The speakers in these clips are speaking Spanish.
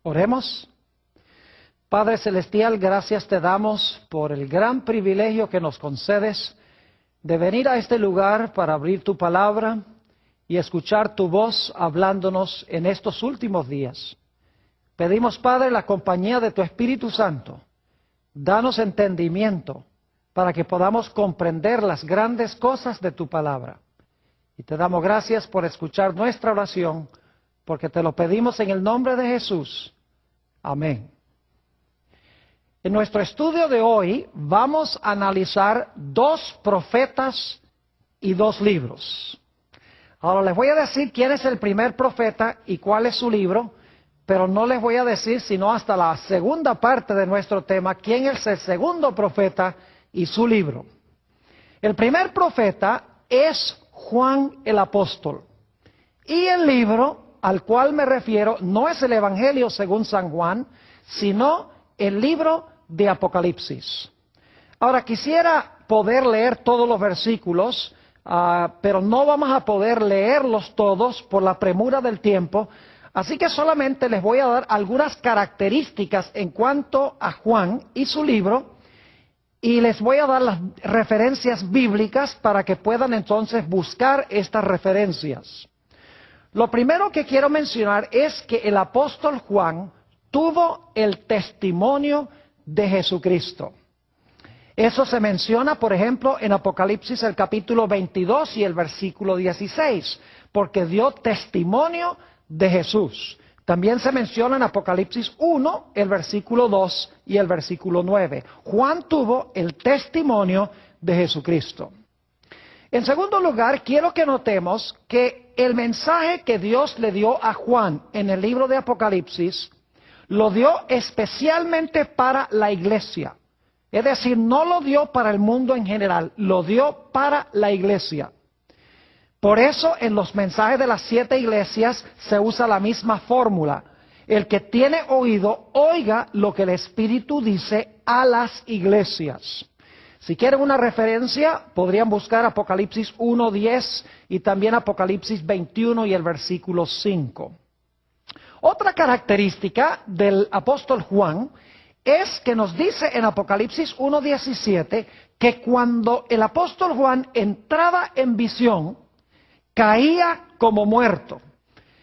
Oremos. Padre Celestial, gracias te damos por el gran privilegio que nos concedes de venir a este lugar para abrir tu palabra y escuchar tu voz hablándonos en estos últimos días. Pedimos, Padre, la compañía de tu Espíritu Santo. Danos entendimiento para que podamos comprender las grandes cosas de tu palabra. Y te damos gracias por escuchar nuestra oración, porque te lo pedimos en el nombre de Jesús. Amén. En nuestro estudio de hoy vamos a analizar 2 profetas y 2 libros. Ahora les voy a decir quién es el primer profeta y cuál es su libro, pero no les voy a decir sino hasta la segunda parte de nuestro tema, quién es el segundo profeta y su libro. El primer profeta es Juan el Apóstol, y el libro al cual me refiero no es el Evangelio según San Juan, sino el libro de Apocalipsis. Ahora quisiera poder leer todos los versículos, pero no vamos a poder leerlos todos por la premura del tiempo, así que solamente les voy a dar algunas características en cuanto a Juan y su libro, y les voy a dar las referencias bíblicas para que puedan entonces buscar estas referencias. Lo primero que quiero mencionar es que el apóstol Juan tuvo el testimonio de Jesucristo. Eso se menciona, por ejemplo, en Apocalipsis el capítulo 22 y el versículo 16, porque dio testimonio de Jesús. También se menciona en Apocalipsis 1, el versículo 2 y el versículo 9. Juan tuvo el testimonio de Jesucristo. En segundo lugar, quiero que notemos que el mensaje que Dios le dio a Juan en el libro de Apocalipsis, lo dio especialmente para la iglesia. Es decir, no lo dio para el mundo en general, lo dio para la iglesia. Por eso en los mensajes de las 7 iglesias se usa la misma fórmula. El que tiene oído, oiga lo que el Espíritu dice a las iglesias. Si quieren una referencia, podrían buscar Apocalipsis 1:10 y también Apocalipsis 21 y el versículo 5. Otra característica del apóstol Juan es que nos dice en Apocalipsis 1:17 que cuando el apóstol Juan entraba en visión, caía como muerto.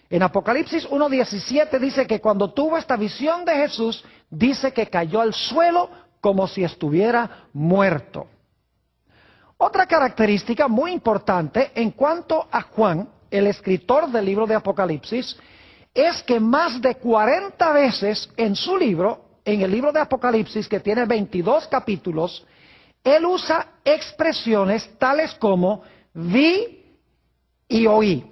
En Apocalipsis 1:17 dice que cuando tuvo esta visión de Jesús, dice que cayó al suelo como si estuviera muerto. Otra característica muy importante en cuanto a Juan, el escritor del libro de Apocalipsis, es que más de 40 veces en su libro, en el libro de Apocalipsis, que tiene 22 capítulos, él usa expresiones tales como vi y oí.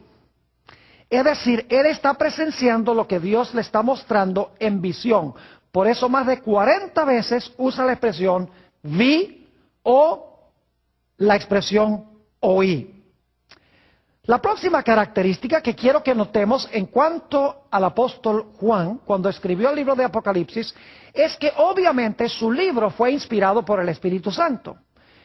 Es decir, él está presenciando lo que Dios le está mostrando en visión. Por eso más de 40 veces usa la expresión vi o la expresión oí. La próxima característica que quiero que notemos en cuanto al apóstol Juan, cuando escribió el libro de Apocalipsis, es que obviamente su libro fue inspirado por el Espíritu Santo.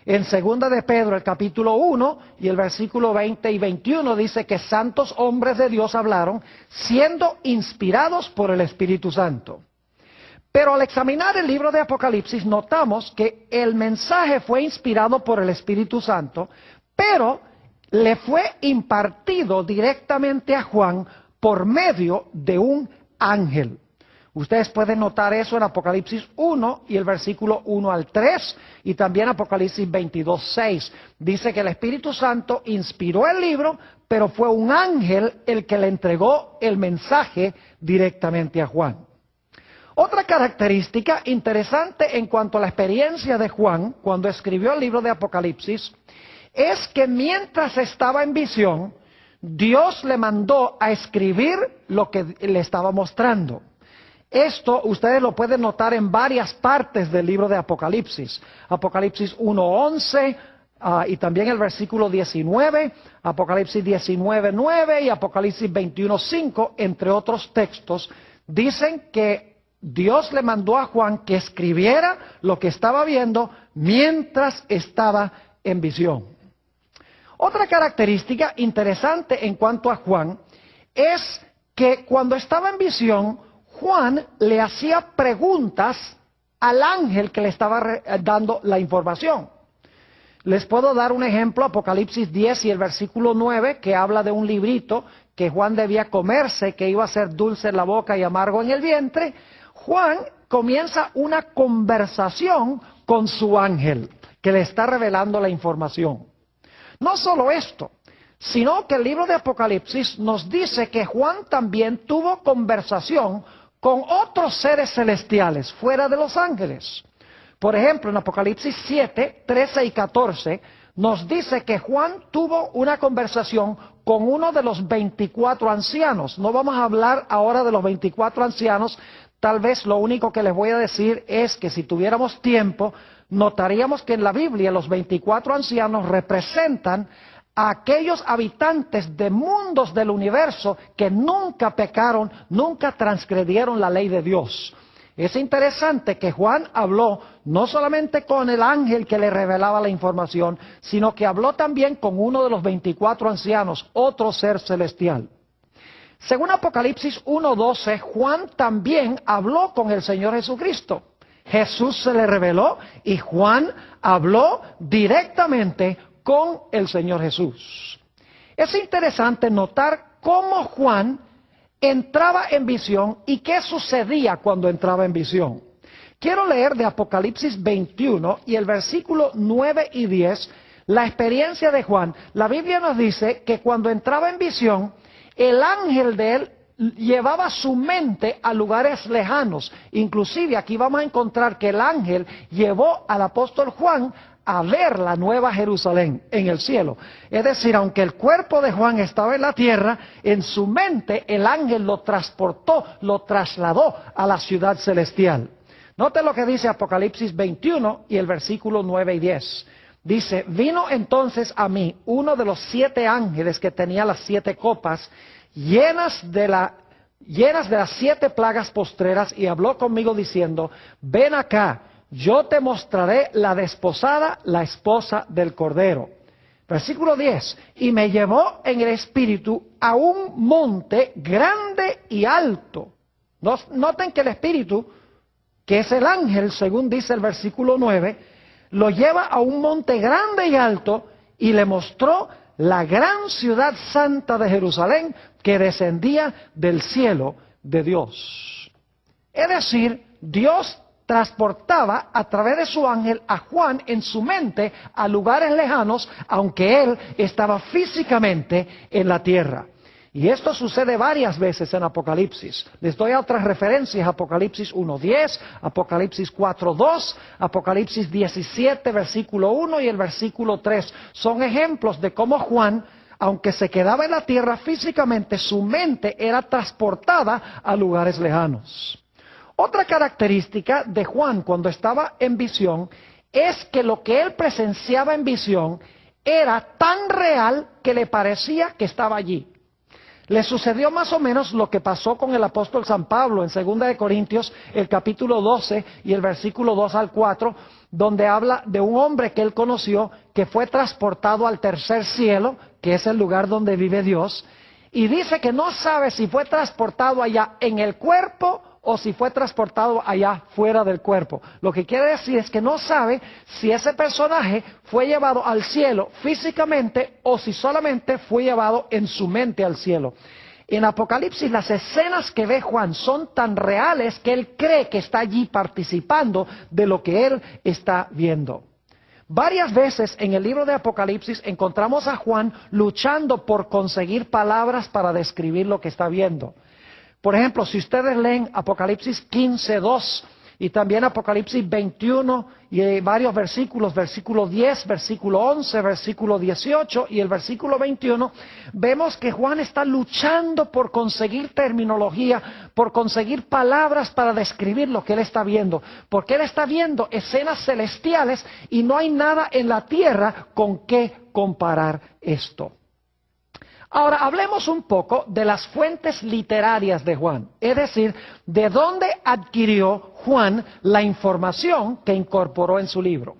En 2 de Pedro, el capítulo 1 y el versículo 20 y 21 dice que santos hombres de Dios hablaron siendo inspirados por el Espíritu Santo. Pero al examinar el libro de Apocalipsis notamos que el mensaje fue inspirado por el Espíritu Santo, pero le fue impartido directamente a Juan por medio de un ángel. Ustedes pueden notar eso en Apocalipsis 1 y el versículo 1 al 3 y también Apocalipsis 22:6. Dice que el Espíritu Santo inspiró el libro, pero fue un ángel el que le entregó el mensaje directamente a Juan. Otra característica interesante en cuanto a la experiencia de Juan cuando escribió el libro de Apocalipsis es que mientras estaba en visión, Dios le mandó a escribir lo que le estaba mostrando. Esto ustedes lo pueden notar en varias partes del libro de Apocalipsis. Apocalipsis 1:11 y también el versículo 19, Apocalipsis 19:9 y Apocalipsis 21:5, entre otros textos, dicen que Dios le mandó a Juan que escribiera lo que estaba viendo mientras estaba en visión. Otra característica interesante en cuanto a Juan es que cuando estaba en visión, Juan le hacía preguntas al ángel que le estaba dando la información. Les puedo dar un ejemplo, Apocalipsis 10 y el versículo 9, que habla de un librito que Juan debía comerse, que iba a ser dulce en la boca y amargo en el vientre. Juan comienza una conversación con su ángel, que le está revelando la información. No solo esto, sino que el libro de Apocalipsis nos dice que Juan también tuvo conversación con otros seres celestiales, fuera de los ángeles. Por ejemplo, en Apocalipsis 7, 13 y 14, nos dice que Juan tuvo una conversación con uno de los 24 ancianos. No vamos a hablar ahora de los 24 ancianos, tal vez lo único que les voy a decir es que si tuviéramos tiempo, notaríamos que en la Biblia los 24 ancianos representan a aquellos habitantes de mundos del universo que nunca pecaron, nunca transgredieron la ley de Dios. Es interesante que Juan habló no solamente con el ángel que le revelaba la información, sino que habló también con uno de los 24 ancianos, otro ser celestial. Según Apocalipsis 1:12, Juan también habló con el Señor Jesucristo. Jesús se le reveló y Juan habló directamente con el Señor Jesús. Es interesante notar cómo Juan entraba en visión y qué sucedía cuando entraba en visión. Quiero leer de Apocalipsis 21 y el versículo 9 y 10, la experiencia de Juan. La Biblia nos dice que cuando entraba en visión, el ángel de él llevaba su mente a lugares lejanos. Inclusive aquí vamos a encontrar que el ángel llevó al apóstol Juan a ver la nueva Jerusalén en el cielo. Es decir, aunque el cuerpo de Juan estaba en la tierra, en su mente el ángel lo transportó, lo trasladó a la ciudad celestial. Note lo que dice Apocalipsis 21 y el versículo 9 y 10. Dice, vino entonces a mí uno de los 7 ángeles que tenía las 7 copas, llenas de las 7 plagas postreras, y habló conmigo diciendo, ven acá, yo te mostraré la desposada, la esposa del Cordero. Versículo 10, y me llevó en el espíritu a un monte grande y alto. Noten que el espíritu, que es el ángel, según dice el versículo 9, lo lleva a un monte grande y alto y le mostró la gran ciudad santa de Jerusalén que descendía del cielo de Dios. Es decir, Dios transportaba a través de su ángel a Juan en su mente a lugares lejanos, aunque él estaba físicamente en la tierra. Y esto sucede varias veces en Apocalipsis. Les doy otras referencias: Apocalipsis 1:10, Apocalipsis 4:2, Apocalipsis 17, versículo 1 y el versículo 3. Son ejemplos de cómo Juan, aunque se quedaba en la tierra físicamente, su mente era transportada a lugares lejanos. Otra característica de Juan cuando estaba en visión es que lo que él presenciaba en visión era tan real que le parecía que estaba allí. Le sucedió más o menos lo que pasó con el apóstol San Pablo en 2 de Corintios, el capítulo 12 y el versículo 2 al 4, donde habla de un hombre que él conoció que fue transportado al tercer cielo, que es el lugar donde vive Dios, y dice que no sabe si fue transportado allá en el cuerpo o si fue transportado allá fuera del cuerpo. Lo que quiere decir es que no sabe si ese personaje fue llevado al cielo físicamente o si solamente fue llevado en su mente al cielo. En Apocalipsis las escenas que ve Juan son tan reales que él cree que está allí participando de lo que él está viendo. Varias veces en el libro de Apocalipsis encontramos a Juan luchando por conseguir palabras para describir lo que está viendo. Por ejemplo, si ustedes leen Apocalipsis 15:2 y también Apocalipsis 21 y varios versículos, versículo 10, versículo 11, versículo 18 y el versículo 21, vemos que Juan está luchando por conseguir terminología, por conseguir palabras para describir lo que él está viendo, porque él está viendo escenas celestiales y no hay nada en la tierra con qué comparar esto. Ahora, hablemos un poco de las fuentes literarias de Juan, es decir, de dónde adquirió Juan la información que incorporó en su libro.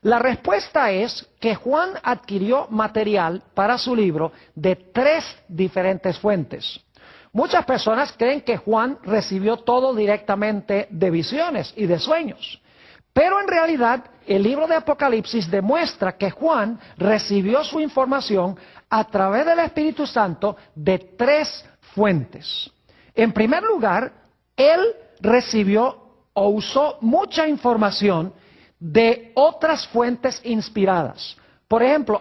La respuesta es que Juan adquirió material para su libro de 3 diferentes fuentes. Muchas personas creen que Juan recibió todo directamente de visiones y de sueños. Pero en realidad el libro de Apocalipsis demuestra que Juan recibió su información a través del Espíritu Santo de 3 fuentes. En primer lugar, él recibió o usó mucha información de otras fuentes inspiradas. Por ejemplo,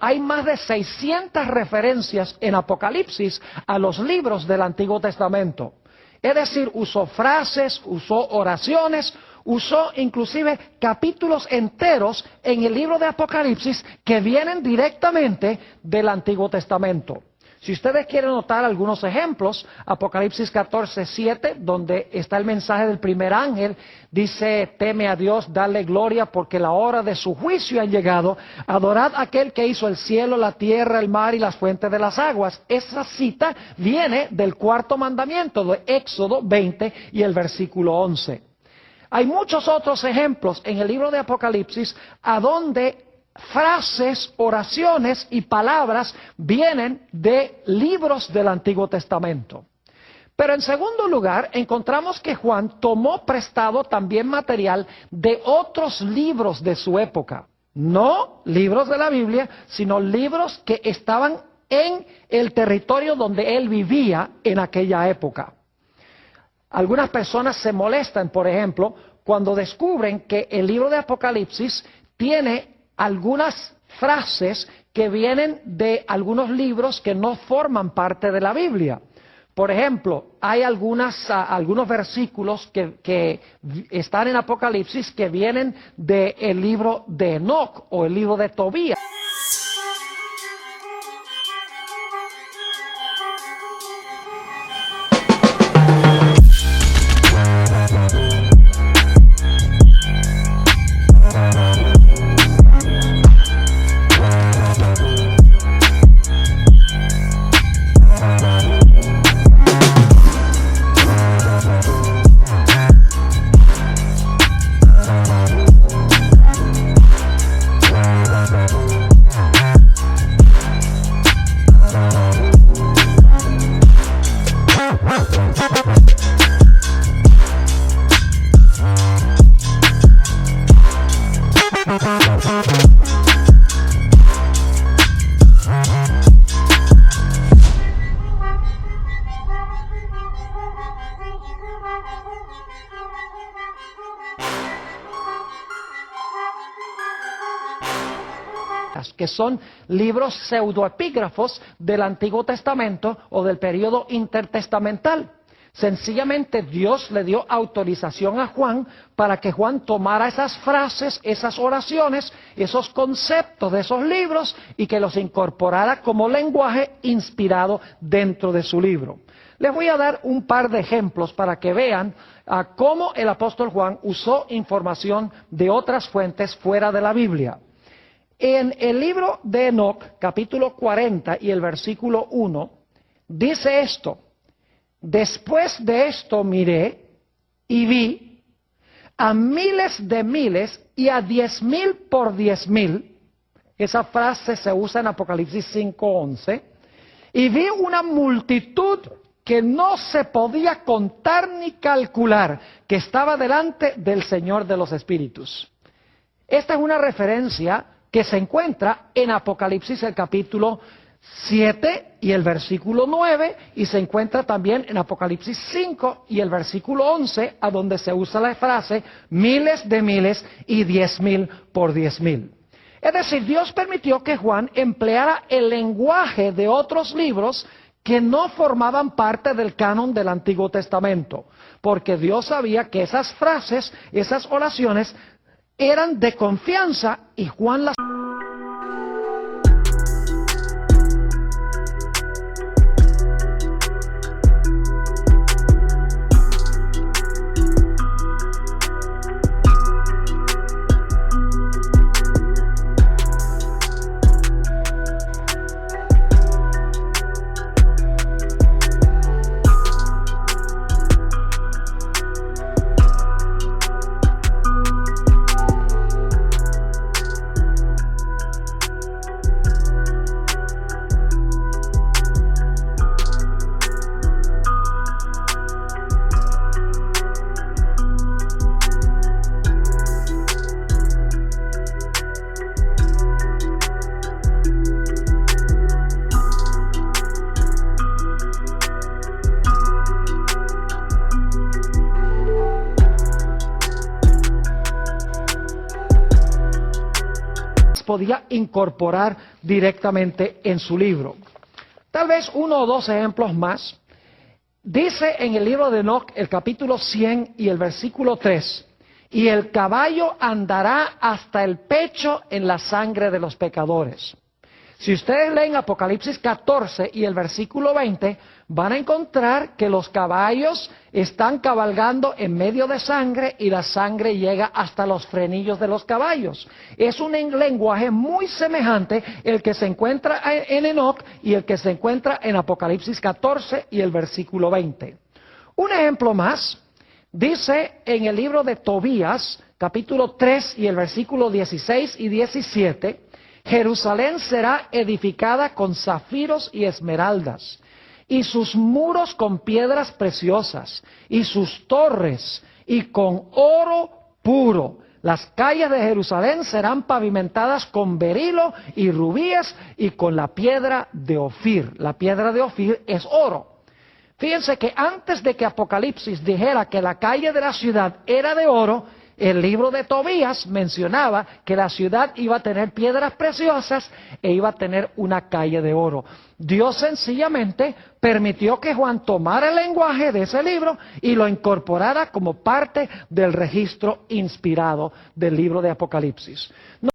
hay más de 600 referencias en Apocalipsis a los libros del Antiguo Testamento. Es decir, usó frases, usó oraciones, usó inclusive capítulos enteros en el libro de Apocalipsis que vienen directamente del Antiguo Testamento. Si ustedes quieren notar algunos ejemplos, Apocalipsis 14:7, donde está el mensaje del primer ángel, dice: teme a Dios, dale gloria, porque la hora de su juicio ha llegado. Adorad a aquel que hizo el cielo, la tierra, el mar y las fuentes de las aguas. Esa cita viene del 4º mandamiento de Éxodo 20 y el versículo 11. Hay muchos otros ejemplos en el libro de Apocalipsis a donde frases, oraciones y palabras vienen de libros del Antiguo Testamento. Pero en segundo lugar, encontramos que Juan tomó prestado también material de otros libros de su época. No libros de la Biblia, sino libros que estaban en el territorio donde él vivía en aquella época. Algunas personas se molestan, por ejemplo, cuando descubren que el libro de Apocalipsis tiene algunas frases que vienen de algunos libros que no forman parte de la Biblia. Por ejemplo, hay algunos versículos que están en Apocalipsis que vienen del libro de Enoc o el libro de Tobías. Que son libros pseudoepígrafos del Antiguo Testamento o del período intertestamental. Sencillamente Dios le dio autorización a Juan para que Juan tomara esas frases, esas oraciones, esos conceptos de esos libros y que los incorporara como lenguaje inspirado dentro de su libro. Les voy a dar un par de ejemplos para que vean cómo el apóstol Juan usó información de otras fuentes fuera de la Biblia. En el libro de Enoc, capítulo 40 y el versículo 1, dice esto: después de esto miré y vi a miles de miles y a 10,000 por 10,000. Esa frase se usa en Apocalipsis 5:11. Y vi una multitud que no se podía contar ni calcular, que estaba delante del Señor de los Espíritus. Esta es una referencia que se encuentra en Apocalipsis el capítulo 7 y el versículo 9, y se encuentra también en Apocalipsis 5 y el versículo 11, a donde se usa la frase miles de miles y 10,000 por 10,000. Es decir, Dios permitió que Juan empleara el lenguaje de otros libros que no formaban parte del canon del Antiguo Testamento, porque Dios sabía que esas frases, esas oraciones, eran de confianza y Juan las podía incorporar directamente en su libro. Tal vez uno o dos ejemplos más. Dice en el libro de Enoc, el capítulo 100 y el versículo 3, y el caballo andará hasta el pecho en la sangre de los pecadores. Si ustedes leen Apocalipsis 14 y el versículo 20, van a encontrar que los caballos están cabalgando en medio de sangre y la sangre llega hasta los frenillos de los caballos. Es un lenguaje muy semejante el que se encuentra en Enoc y el que se encuentra en Apocalipsis 14 y el versículo 20. Un ejemplo más, dice en el libro de Tobías, capítulo 3 y el versículo 16 y 17, Jerusalén será edificada con zafiros y esmeraldas, y sus muros con piedras preciosas, y sus torres, y con oro puro. Las calles de Jerusalén serán pavimentadas con berilo y rubíes, y con la piedra de Ofir. La piedra de Ofir es oro. Fíjense que antes de que Apocalipsis dijera que la calle de la ciudad era de oro, el libro de Tobías mencionaba que la ciudad iba a tener piedras preciosas e iba a tener una calle de oro. Dios sencillamente permitió que Juan tomara el lenguaje de ese libro y lo incorporara como parte del registro inspirado del libro de Apocalipsis.